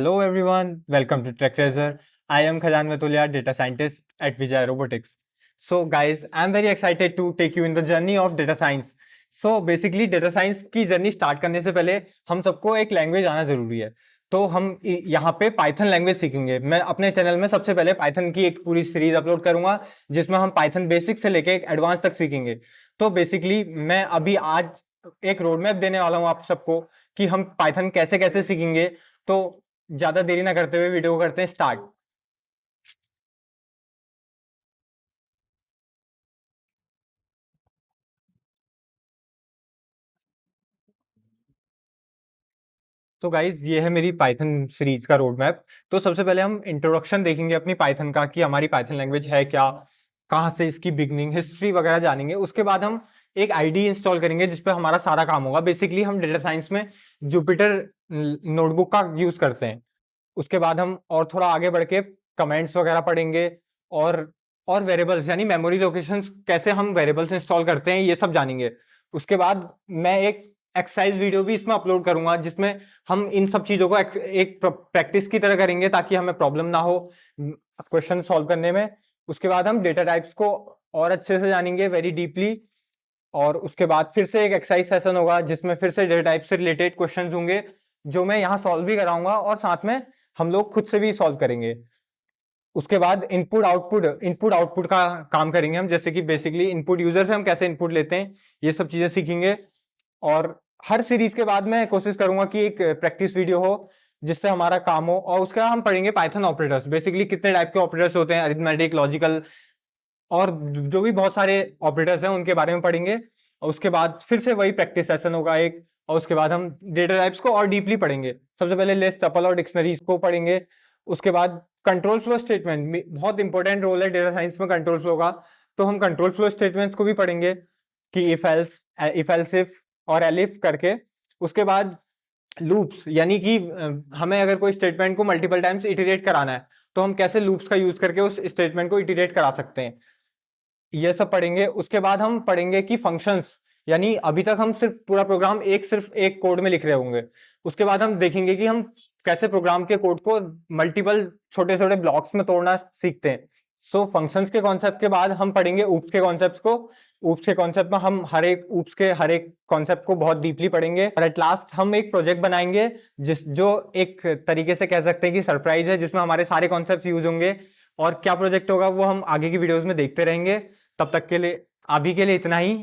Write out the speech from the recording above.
Hello everyone, welcome to Trek Tracer. I am Khajan Matulia, data scientist at Vijay Robotics. So guys, I'm very excited to take you in the journey of data science. So basically data science की journey start करने से पहले हम सबको एक language आना जरूरी है। तो हम यहाँ पे पाइथन लैंग्वेज सीखेंगे। मैं अपने चैनल में सबसे पहले पाइथन की एक पूरी सीरीज अपलोड करूंगा जिसमें हम पाइथन बेसिक से लेके एडवांस तक सीखेंगे। तो बेसिकली मैं अभी आज एक रोड मैप देने वाला हूँ आप सबको कि हम पाइथन कैसे कैसे सीखेंगे। तो ज्यादा देरी ना करते हुए वीडियो को करते हैं स्टार्ट। तो गाइज ये है मेरी पाइथन सीरीज का रोड मैप। तो सबसे पहले हम इंट्रोडक्शन देखेंगे अपनी पाइथन का कि हमारी पाइथन लैंग्वेज है क्या, कहाँ से इसकी बिगनिंग हिस्ट्री वगैरह जानेंगे। उसके बाद हम एक आईडी इंस्टॉल करेंगे जिसपे हमारा सारा काम होगा। बेसिकली हम डेटा साइंस में जुपिटर नोटबुक का यूज करते हैं। उसके बाद हम और थोड़ा आगे बढ़ के कमेंट्स वगैरह पढ़ेंगे और और वेरिएबल्स यानी मेमोरी लोकेशंस कैसे हम वेरिएबल्स इंस्टॉल करते हैं ये सब जानेंगे। उसके बाद मैं एक एक्सरसाइज वीडियो भी इसमें अपलोड करूंगा जिसमें हम इन सब चीजों को एक प्रैक्टिस की तरह करेंगे ताकि हमें प्रॉब्लम ना हो क्वेश्चन सॉल्व करने में। उसके बाद हम डेटा टाइप्स को और अच्छे से जानेंगे वेरी डीपली। और उसके बाद फिर से एक एक्सरसाइज सेशन होगा जिसमें फिर से डेटा टाइप से रिलेटेड क्वेश्चंस होंगे जो मैं यहाँ सॉल्व भी कराऊंगा और साथ में हम लोग खुद से भी सॉल्व करेंगे। उसके बाद इनपुट आउटपुट का काम करेंगे हम, जैसे कि बेसिकली इनपुट यूजर से हम कैसे इनपुट लेते हैं ये सब चीजें सीखेंगे। और हर सीरीज के बाद मैं कोशिश करूंगा कि एक प्रैक्टिस वीडियो हो जिससे हमारा काम हो। और उसके बाद हम पढ़ेंगे पाइथन ऑपरेटर्स, बेसिकली कितने टाइप के ऑपरेटर्स होते हैं, अरिथमेटिक, लॉजिकल और जो भी बहुत सारे ऑपरेटर्स हैं उनके बारे में पढ़ेंगे। और उसके बाद फिर से वही प्रैक्टिस सेशन होगा एक। और उसके बाद हम डेटा टाइप्स को और डीपली पढ़ेंगे। सबसे पहले लिस्ट, टपल और डिक्शनरीज को पढ़ेंगे। उसके बाद कंट्रोल फ्लो स्टेटमेंट बहुत इंपॉर्टेंट रोल है डेटा साइंस में कंट्रोल फ्लो का। तो हम कंट्रोल फ्लो स्टेटमेंट्स को भी पढ़ेंगे कि इफ एल्स इफ और एलिफ करके। उसके बाद लूप्स यानी कि हमें अगर कोई स्टेटमेंट को मल्टीपल टाइम्स इटरेट कराना है तो हम कैसे लूप्स का यूज करके उस स्टेटमेंट को इटरेट करा सकते हैं, ये सब पढ़ेंगे। उसके बाद हम पढ़ेंगे कि फंक्शंस यानी अभी तक हम सिर्फ एक कोड में लिख रहे होंगे। उसके बाद हम देखेंगे कि हम कैसे प्रोग्राम के कोड को मल्टीपल छोटे छोटे ब्लॉक्स में तोड़ना सीखते हैं। सो फंक्शंस के कॉन्सेप्ट के बाद हम पढ़ेंगे ऊप्स के कॉन्सेप्ट को। ऊप्स के कॉन्सेप्ट में हम हर एक कॉन्सेप्ट को बहुत डीपली पढ़ेंगे और एट लास्ट हम एक प्रोजेक्ट बनाएंगे जो एक तरीके से कह सकते हैं कि सरप्राइज है, जिसमें हमारे सारे कॉन्सेप्ट यूज होंगे। और क्या प्रोजेक्ट होगा वो हम आगे की वीडियोस में देखते रहेंगे। तब तक के लिए अभी के लिए इतना ही।